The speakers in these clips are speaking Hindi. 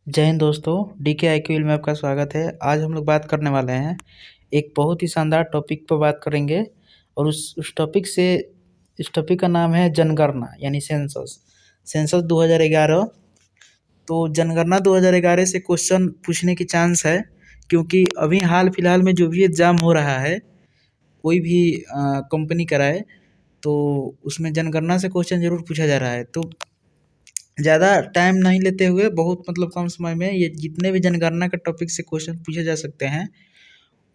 जय हिंद दोस्तों, डीके आईक्यूएल में आपका स्वागत है। आज हम लोग बात करने वाले हैं एक बहुत ही शानदार टॉपिक पर बात करेंगे और इस टॉपिक का नाम है जनगणना यानी सेंसस। सेंसस 2011। तो जनगणना 2011 से क्वेश्चन पूछने की चांस है, क्योंकि अभी हाल फिलहाल में जो भी एग्ज़ाम हो रहा है, कोई भी कंपनी कराए तो उसमें जनगणना से क्वेश्चन ज़रूर पूछा जा रहा है। तो ज़्यादा टाइम नहीं लेते हुए बहुत कम समय में ये जितने भी जनगणना के टॉपिक से क्वेश्चन पूछे जा सकते हैं,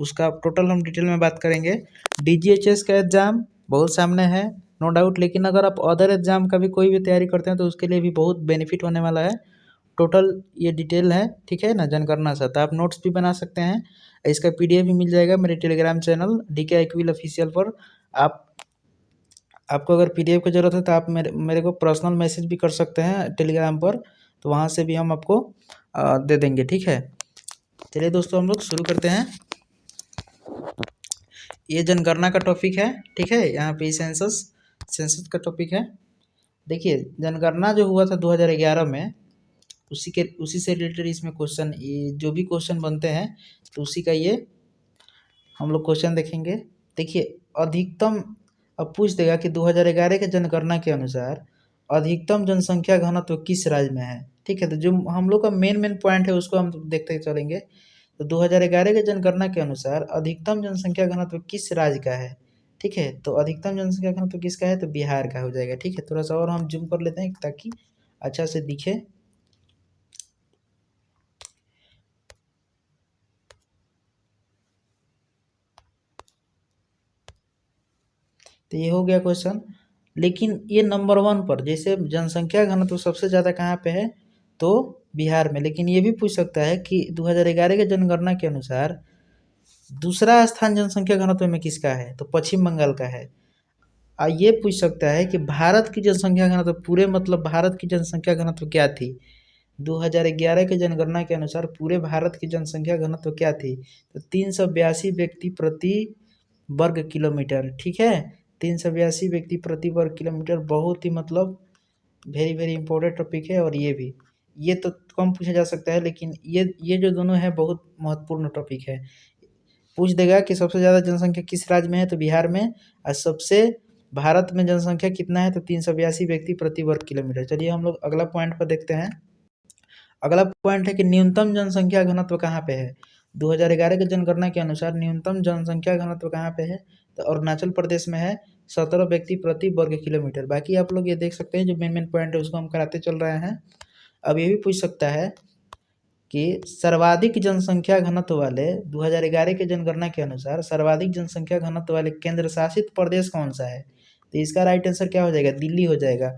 उसका टोटल हम डिटेल में बात करेंगे। डीजीएचएस का एग्ज़ाम बहुत सामने है, नो डाउट, लेकिन अगर आप अदर एग्ज़ाम का भी कोई भी तैयारी करते हैं तो उसके लिए भी बहुत बेनिफिट होने वाला है। टोटल ये डिटेल है, ठीक है ना, जनगणना से। तो आप नोट्स भी बना सकते हैं, इसका पीडीएफ भी मिल जाएगा मेरे टेलीग्राम चैनल डीके आईक्यूएल ऑफिशियल पर। आपको अगर पीडीएफ की ज़रूरत है तो आप मेरे को पर्सनल मैसेज भी कर सकते हैं टेलीग्राम पर, तो वहाँ से भी हम आपको दे देंगे, ठीक है। चलिए दोस्तों, हम लोग शुरू करते हैं। ये जनगणना का टॉपिक है, ठीक है। यहाँ पे सेंसस का टॉपिक है। देखिए, जनगणना जो हुआ था 2011 में, उसी से रिलेटेड इसमें क्वेश्चन, ये जो भी क्वेश्चन बनते हैं तो उसी का ये हम लोग क्वेश्चन देखेंगे। देखिए, अधिकतम अब पूछ देगा कि 2011 के जनगणना के अनुसार अधिकतम जनसंख्या घनत्व किस राज्य में है, ठीक है। तो जो हम लोग का मेन पॉइंट है उसको हम देखते चलेंगे। तो 2011 के जनगणना के अनुसार अधिकतम जनसंख्या घनत्व किस राज्य का है, ठीक है। तो अधिकतम जनसंख्या घनत्व किसका है, तो बिहार का हो जाएगा, ठीक है। थोड़ा सा और हम जूम कर लेते हैं ताकि अच्छा से दिखे। तो ये हो गया क्वेश्चन। लेकिन ये नंबर 1 पर, जैसे जनसंख्या घनत्व सबसे ज़्यादा कहाँ पे है, तो बिहार में। लेकिन ये भी पूछ सकता है कि 2011 के जनगणना के अनुसार दूसरा स्थान जनसंख्या घनत्व में किसका है, तो पश्चिम बंगाल का है। ये पूछ सकता है कि भारत की जनसंख्या घनत्व पूरे, भारत की जनसंख्या घनत्व क्या थी 2011 के जनगणना के अनुसार, पूरे भारत की जनसंख्या घनत्व क्या थी, तो 382 व्यक्ति प्रति वर्ग किलोमीटर, ठीक है। 382 व्यक्ति प्रति वर्ग किलोमीटर, बहुत ही वेरी वेरी इंपॉर्टेंट टॉपिक है। और ये तो कम पूछा जा सकता है, लेकिन ये जो दोनों है बहुत महत्वपूर्ण टॉपिक है। पूछ देगा कि सबसे ज़्यादा जनसंख्या किस राज्य में है, तो बिहार में। और सबसे भारत में जनसंख्या कितना है, तो 382 व्यक्ति प्रति वर्ग किलोमीटर। चलिए हम लोग अगला पॉइंट पर देखते हैं। अगला पॉइंट है कि न्यूनतम जनसंख्या घनत्व कहाँ पे है। 2011 के जनगणना के अनुसार न्यूनतम जनसंख्या घनत्व कहाँ पे है, तो अरुणाचल प्रदेश में है, 17 व्यक्ति प्रति वर्ग किलोमीटर। बाकी आप लोग ये देख सकते हैं, जो मेन पॉइंट है उसको हम कराते चल रहे हैं। अब ये भी पूछ सकता है कि सर्वाधिक जनसंख्या घनत्व वाले 2011 के जनगणना के अनुसार सर्वाधिक जनसंख्या घनत्व वाले केंद्र शासित प्रदेश कौन सा है, तो इसका राइट आंसर क्या हो जाएगा, दिल्ली हो जाएगा।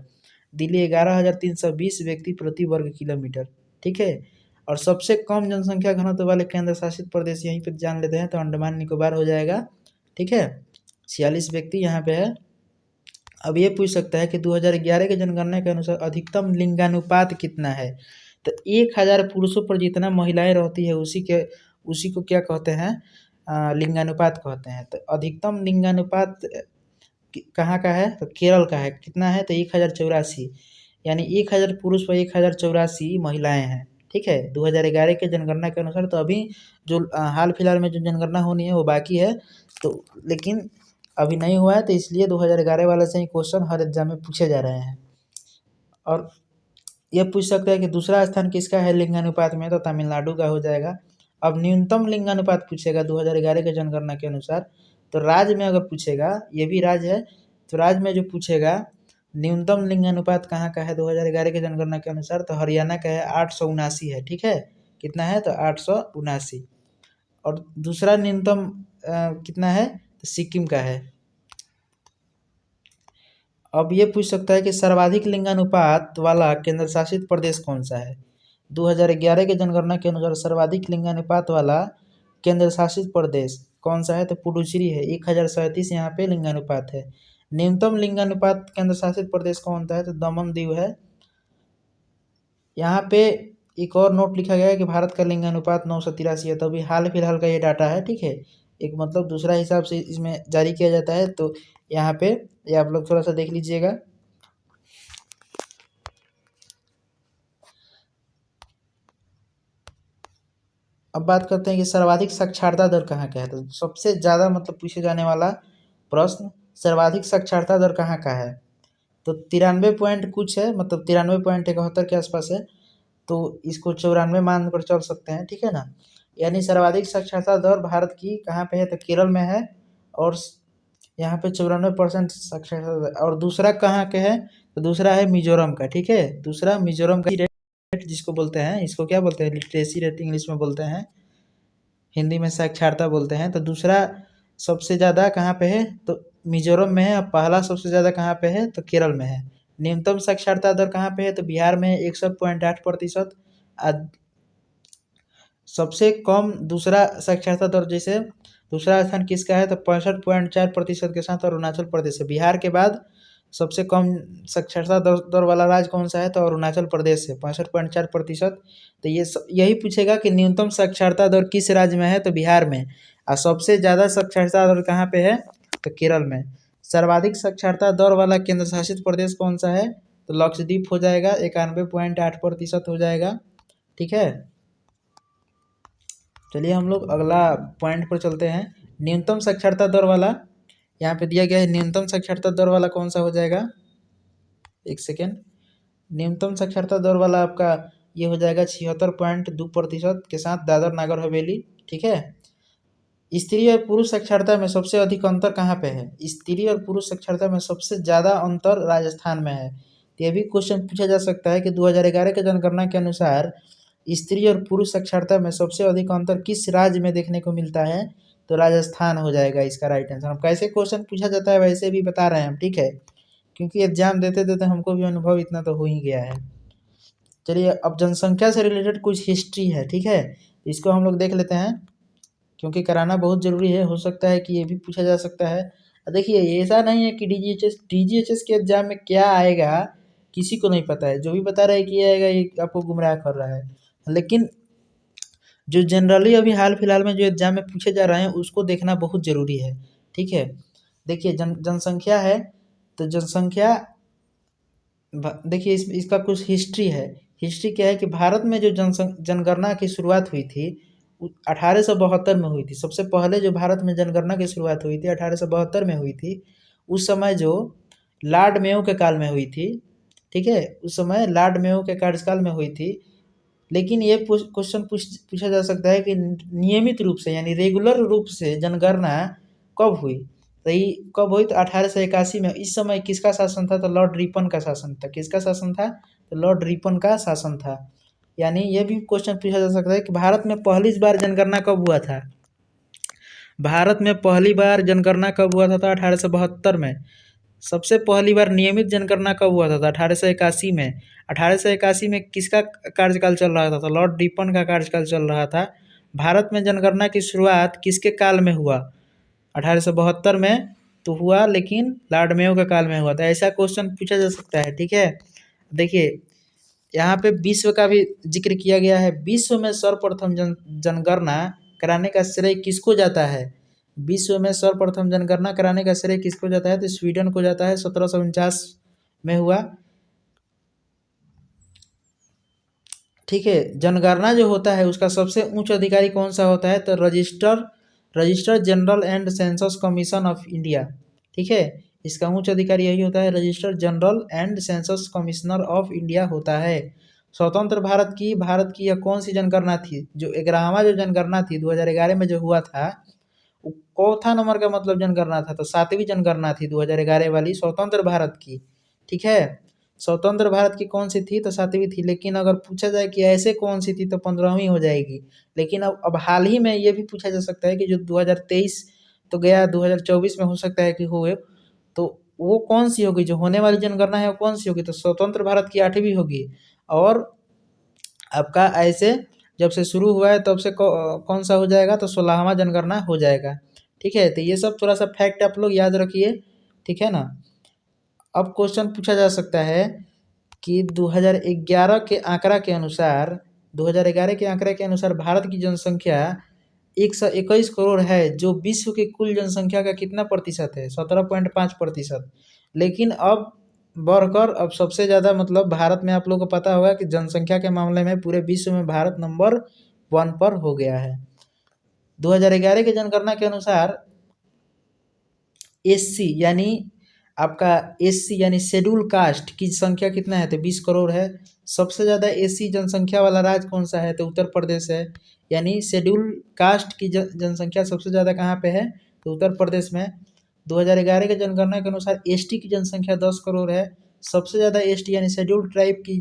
दिल्ली 11,320 व्यक्ति प्रति वर्ग किलोमीटर, ठीक है। और सबसे कम जनसंख्या घनत्व वाले केंद्र शासित प्रदेश यहीं पे जान लेते हैं, तो अंडमान निकोबार हो जाएगा, ठीक है। 46 व्यक्ति यहाँ पे है। अब ये पूछ सकता है कि 2011 के जनगणना के अनुसार अधिकतम लिंगानुपात कितना है, तो 1000 पुरुषों पर जितना महिलाएं रहती है उसी को क्या कहते हैं, लिंगानुपात कहते हैं। तो अधिकतम लिंगानुपात कहाँ का है, तो केरल का है। कितना है, तो 1084, यानी 1000 पुरुष पर 1084 महिलाएं हैं, ठीक है, 2011 के जनगणना के अनुसार। तो अभी जो हाल फिलहाल में जो जनगणना होनी है वो बाकी है, तो लेकिन अभी नहीं हुआ है, तो इसलिए 2011 वाले से ही क्वेश्चन हर एग्जाम में पूछे जा रहे हैं। और ये पूछ सकता है कि दूसरा स्थान किसका है लिंगानुपात में, तो तमिलनाडु का हो जाएगा। अब न्यूनतम लिंगानुपात पूछेगा 2011 के जनगणना के अनुसार, तो राज्य में अगर पूछेगा, ये भी राज्य है, तो राज्य में जो पूछेगा न्यूनतम लिंगानुपात कहाँ का है 2011 के जनगणना के अनुसार, तो हरियाणा का है, 879 है, ठीक है। कितना है, तो 879। और दूसरा न्यूनतम कितना है, तो सिक्किम का है। अब ये पूछ सकता है कि सर्वाधिक लिंगानुपात वाला केंद्र शासित प्रदेश कौन सा है। 2011 के जनगणना के अनुसार सर्वाधिक लिंगानुपात वाला केंद्र शासित प्रदेश कौन सा है, तो पुडुचेरी है, 1037 यहाँ पे लिंगानुपात है। न्यूनतम लिंगानुपात केंद्र शासित प्रदेश कौन सा है, तो दमन दीव है। यहाँ पे एक और नोट लिखा गया है कि भारत का लिंगानुपात 983 है, तो अभी हाल फिलहाल का ये डाटा है, ठीक है। एक दूसरा हिसाब से इसमें जारी किया जाता है, तो यहाँ पे ये आप लोग थोड़ा सा देख लीजिएगा। अब बात करते हैं कि सर्वाधिक साक्षरता दर कहाँ का है। तो सबसे ज़्यादा मतलब पूछे जाने वाला प्रश्न, सर्वाधिक साक्षरता दर कहाँ का है। तो 93 पॉइंट कुछ है, मतलब 93.71 के आसपास है। तो इसको 94 मान कर चल सकते हैं, ठीक है ना। यानी सर्वाधिक साक्षरता दर भारत की कहाँ पे है, तो केरल में है। और यहाँ पे 94% साक्षरता दर। और दूसरा कहाँ के है, तो दूसरा है मिजोरम का, ठीक है। दूसरा मिजोरम का रेट जिसको बोलते हैं, इसको क्या बोलते हैं, लिटरेसी रेट इंग्लिश में बोलते हैं, हिंदी में साक्षरता बोलते हैं। तो दूसरा सबसे ज़्यादा कहाँ पे है, तो मिजोरम में है। और पहला सबसे ज़्यादा कहाँ पे है, तो केरल में है। न्यूनतम साक्षरता दर कहाँ पे है, तो बिहार में है 61.8%। सबसे कम दूसरा साक्षरता दर, जैसे दूसरा स्थान किसका है, तो 65.4% के साथ अरुणाचल प्रदेश है। बिहार के बाद सबसे कम साक्षरता दर वाला राज्य कौन सा है, तो अरुणाचल प्रदेश है, 65.4%। तो यही पूछेगा कि न्यूनतम साक्षरता दर किस राज्य में है, तो बिहार में। और सबसे ज़्यादा साक्षरता दर कहाँ पे है, तो केरल में। सर्वाधिक साक्षरता दर वाला केंद्र शासित प्रदेश कौन सा है, तो लक्षद्वीप हो जाएगा, 91.8% हो जाएगा, ठीक है। चलिए हम लोग अगला पॉइंट पर चलते हैं। न्यूनतम साक्षरता दर वाला यहाँ पे दिया गया है। न्यूनतम साक्षरता दर वाला कौन सा हो जाएगा, एक सेकेंड। न्यूनतम साक्षरता दर वाला आपका ये हो जाएगा 76.2% के साथ दादर नागर हवेली, ठीक है। स्त्री और पुरुष साक्षरता में सबसे अधिक अंतर कहाँ पे है, स्त्री और पुरुष साक्षरता में सबसे ज़्यादा अंतर राजस्थान में है। तो ये भी क्वेश्चन पूछा जा सकता है कि 2011 के जनगणना के अनुसार स्त्री और पुरुष साक्षरता में सबसे अधिक अंतर किस राज्य में देखने को मिलता है, तो राजस्थान हो जाएगा इसका राइट आंसर। हम कैसे क्वेश्चन पूछा जाता है वैसे भी बता रहे हैं हम, ठीक है, क्योंकि एग्जाम देते देते हमको भी अनुभव इतना तो हो ही गया है। चलिए अब जनसंख्या से रिलेटेड कुछ हिस्ट्री है, ठीक है, इसको हम लोग देख लेते हैं, क्योंकि कराना बहुत ज़रूरी है। हो सकता है कि ये भी पूछा जा सकता है। देखिए ऐसा नहीं है कि डीजीएचएस के एग्जाम में क्या आएगा किसी को नहीं पता है। जो भी बता रहा है कि ये आएगा, ये आपको गुमराह कर रहा है। लेकिन जो जनरली अभी हाल फिलहाल में जो एग्जाम में पूछे जा रहे हैं उसको देखना बहुत ज़रूरी है, ठीक है। देखिए जनसंख्या है, तो जनसंख्या देखिए इसका कुछ हिस्ट्री है। हिस्ट्री क्या है कि भारत में जो जनगणना की शुरुआत हुई थी 1872 में हुई थी। सबसे पहले जो भारत में जनगणना की शुरुआत हुई थी 1872 में हुई थी। उस समय जो लॉर्ड मेयो के काल में हुई थी, ठीक है, उस समय लॉर्ड मेयो के कार्यकाल में हुई थी। लेकिन ये क्वेश्चन पूछा जा सकता है कि नियमित रूप से यानी रेगुलर रूप से जनगणना कब हुई, तो ये कब हुई, तो 1881 में। इस समय किसका शासन था, तो लॉर्ड रिपन का शासन था। किसका शासन था, तो लॉर्ड रिपन का शासन था। यानी ये भी क्वेश्चन पूछा जा सकता है कि भारत में पहली बार जनगणना कब हुआ था। भारत में पहली बार जनगणना कब हुआ था, तो 1872 में। सबसे पहली बार नियमित जनगणना कब हुआ था, तो 1881 में। 1881 में किसका कार्यकाल चल रहा था, तो लॉर्ड रिपन का कार्यकाल चल रहा था। भारत में जनगणना की शुरुआत किसके काल में हुआ, 1872 में तो हुआ, लेकिन लॉर्ड मेयो के काल में हुआ था। ऐसा क्वेश्चन पूछा जा सकता है, ठीक है। देखिए यहाँ पे विश्व का भी जिक्र किया गया है। विश्व में सर्वप्रथम जनगणना कराने का श्रेय किसको जाता है, विश्व में सर्वप्रथम जनगणना कराने का श्रेय किसको जाता है, तो स्वीडन को जाता है। 1749 में हुआ, ठीक है। जनगणना जो होता है उसका सबसे उच्च अधिकारी कौन सा होता है, तो register general and census commission of India, ठीक है। इसका उच्च अधिकारी यही होता है, register general and census commissioner of India होता है। स्वतंत्र भारत की यह कौन सी जनगणना थी, जो 11वां जो जनगणना थी 2011 में जो हुआ था, चौथा नंबर का मतलब जनगणना था, तो 7वीं जनगणना थी 2011 वाली स्वतंत्र भारत की, ठीक है। स्वतंत्र भारत की कौन सी थी, तो 7वीं थी। लेकिन अगर पूछा जाए कि ऐसे कौन सी थी, तो 15वीं हो जाएगी। लेकिन अब हाल ही में ये भी पूछा जा सकता है कि जो 2023 तो गया, 2024 में हो सकता है कि हुए, तो वो कौन सी होगी, जो होने वाली जनगणना है वो कौन सी होगी, तो स्वतंत्र भारत की 8वीं होगी। और आपका ऐसे जब से शुरू हुआ है तब से कौन सा हो जाएगा, तो 16वां जनगणना हो जाएगा, ठीक है। तो ये सब थोड़ा सा फैक्ट आप लोग याद रखिए, ठीक है ना। अब क्वेश्चन पूछा जा सकता है कि 2011 के आंकड़ा के अनुसार 2011 के आंकड़े के अनुसार भारत की जनसंख्या 121 करोड़ है, जो विश्व की कुल जनसंख्या का कितना प्रतिशत है, 17.5%। लेकिन अब बढ़कर अब सबसे ज़्यादा मतलब भारत में, आप लोगों को पता होगा कि जनसंख्या के मामले में पूरे विश्व में भारत नंबर 1 पर हो गया है। 2011 की जनगणना के अनुसार एससी यानी आपका एससी यानी शेड्यूल कास्ट की संख्या कितना है, तो 20 करोड़ है। सबसे ज़्यादा एससी जनसंख्या वाला राज्य कौन सा है, तो उत्तर प्रदेश है। यानी शेड्यूल कास्ट की जनसंख्या सबसे ज़्यादा कहाँ पे है, तो उत्तर प्रदेश में। 2011 के जनगणना के अनुसार एसटी की जनसंख्या 10 करोड़ है। सबसे ज़्यादा एसटी यानी शेड्यूल ट्राइब की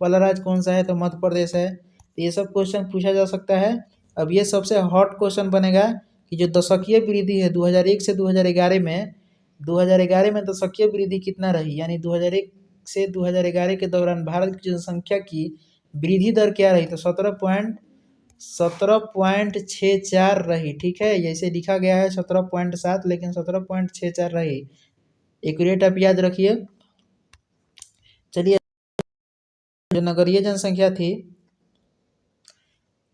वाला राज्य कौन सा है, तो मध्य प्रदेश है। ये सब क्वेश्चन पूछा जा सकता है। अब ये सबसे हॉट क्वेश्चन बनेगा कि जो दशकीय वृद्धि है 2001 से 2011 में, 2011 में दशकीय वृद्धि कितना रही, यानी 2001 से 2011 के दौरान भारत की जनसंख्या की वृद्धि दर क्या रही, तो 17.64 रही। ठीक है, जैसे लिखा गया है 17.7, लेकिन 17.64 रही। एक्यूरेट आप याद रखिए। चलिए, जो नगरीय जनसंख्या थी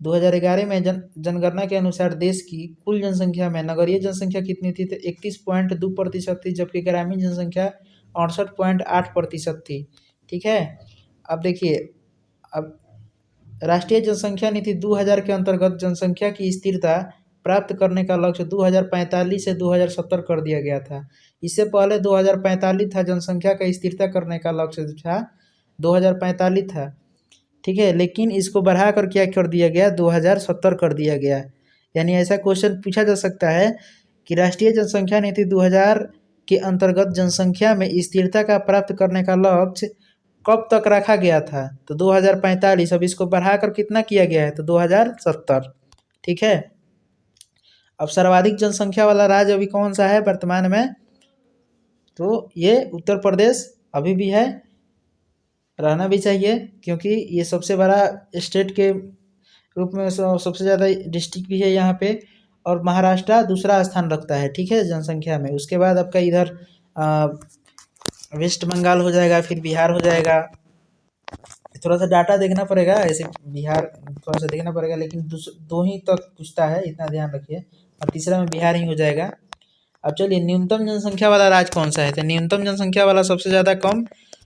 2011 में जनगणना के अनुसार देश की कुल जनसंख्या में नगरीय जनसंख्या कितनी थी, तो 31.2% थी, जबकि ग्रामीण जनसंख्या 68.8% थी। ठीक है, अब देखिए, अब राष्ट्रीय जनसंख्या नीति 2000 के अंतर्गत जनसंख्या की स्थिरता प्राप्त करने का लक्ष्य 2045 से 2070 कर दिया गया था। इससे पहले 2045 था, जनसंख्या का स्थिरता करने का लक्ष्य था 2045 था। ठीक है, लेकिन इसको बढ़ाकर क्या कर दिया गया, 2070 कर दिया गया। यानी ऐसा क्वेश्चन पूछा जा सकता है कि राष्ट्रीय जनसंख्या नीति 2000 के अंतर्गत जनसंख्या में स्थिरता का प्राप्त करने का लक्ष्य कब तक रखा गया था, तो 2045। अब इसको बढ़ाकर कितना किया गया है, तो 2070। ठीक है, अब सर्वाधिक जनसंख्या वाला राज्य अभी कौन सा है वर्तमान में, तो ये उत्तर प्रदेश अभी भी है, रहना भी चाहिए, क्योंकि ये सबसे बड़ा स्टेट के रूप में सबसे ज़्यादा डिस्ट्रिक्ट भी है यहाँ पे। और महाराष्ट्र दूसरा स्थान रखता है, ठीक है, जनसंख्या में। उसके बाद आपका इधर वेस्ट बंगाल हो जाएगा, फिर बिहार हो जाएगा। थोड़ा सा डाटा देखना पड़ेगा, ऐसे बिहार थोड़ा सा देखना पड़ेगा, लेकिन दो ही तक पूछता है, इतना ध्यान रखिए। और तीसरा में बिहार ही हो जाएगा। अब चलिए, न्यूनतम जनसंख्या वाला राज्य कौन सा है, तो न्यूनतम जनसंख्या वाला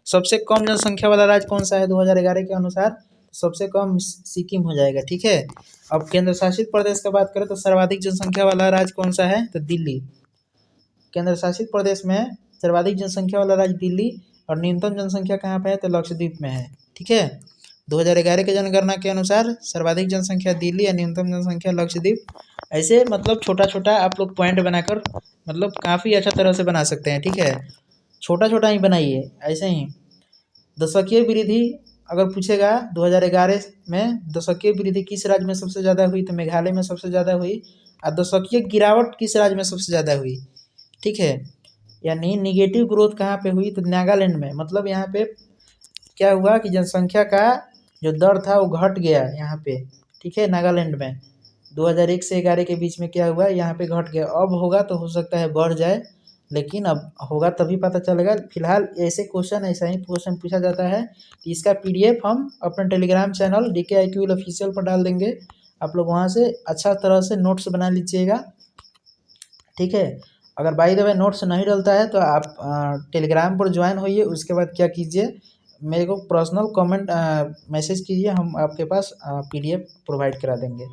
सबसे कम जनसंख्या वाला राज्य कौन सा है 2011 के अनुसार, सबसे कम सिक्किम हो जाएगा। ठीक है, अब केंद्र शासित प्रदेश का बात करें तो सर्वाधिक जनसंख्या वाला राज्य कौन सा है, तो दिल्ली। केंद्र शासित प्रदेश में सर्वाधिक जनसंख्या वाला राज्य दिल्ली, और न्यूनतम जनसंख्या कहाँ पे है, तो लक्षद्वीप में है। ठीक है, 2011 के जनगणना के अनुसार सर्वाधिक जनसंख्या दिल्ली और न्यूनतम जनसंख्या लक्षद्वीप। ऐसे मतलब छोटा छोटा आप लोग पॉइंट बनाकर मतलब काफ़ी अच्छा तरह से बना सकते हैं। ठीक है, छोटा छोटा ही बनाइए ऐसे ही। दशकीय वृद्धि अगर पूछेगा 2011 में दशकीय वृद्धि किस राज्य में सबसे ज़्यादा हुई, तो मेघालय में सबसे ज़्यादा हुई। और दशकीय गिरावट किस राज्य में सबसे ज़्यादा हुई, ठीक है, यानी निगेटिव ग्रोथ कहाँ पे हुई, तो नागालैंड में। मतलब यहाँ पे क्या हुआ कि जनसंख्या का जो दर था वो घट गया यहाँ पे। ठीक है, नागालैंड में 2001 से 2011 के बीच में क्या हुआ, यहाँ पे घट गया। अब होगा तो हो सकता है बढ़ जाए, लेकिन अब होगा तभी पता चलेगा। फिलहाल ऐसे क्वेश्चन ऐसा ही क्वेश्चन पूछा जाता है। तो इसका पीडीएफ हम अपने टेलीग्राम चैनल DKIQ ऑफिशियल पर डाल देंगे। आप लोग वहाँ से अच्छा तरह से नोट्स बना लीजिएगा। ठीक है, अगर बाय द वे नोट्स नहीं डलता है तो आप टेलीग्राम पर ज्वाइन होइए। उसके बाद क्या कीजिए, मेरे को पर्सनल कमेंट मैसेज कीजिए, हम आपके पास पीडीएफ प्रोवाइड करा देंगे।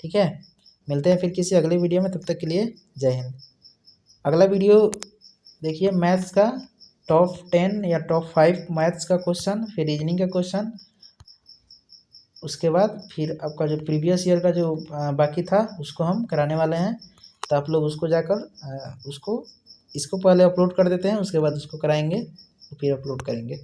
ठीक है, मिलते हैं फिर किसी अगले वीडियो में, तब तक के लिए जय हिंद। अगला वीडियो देखिए मैथ्स का टॉप 10 या टॉप 5 मैथ्स का क्वेश्चन, फिर रीजनिंग का क्वेश्चन। उसके बाद फिर आपका जो प्रीवियस ईयर का जो बाकी था उसको हम कराने वाले हैं। तो आप लोग उसको जाकर इसको पहले अपलोड कर देते हैं, उसके बाद उसको कराएंगे, फिर अपलोड करेंगे।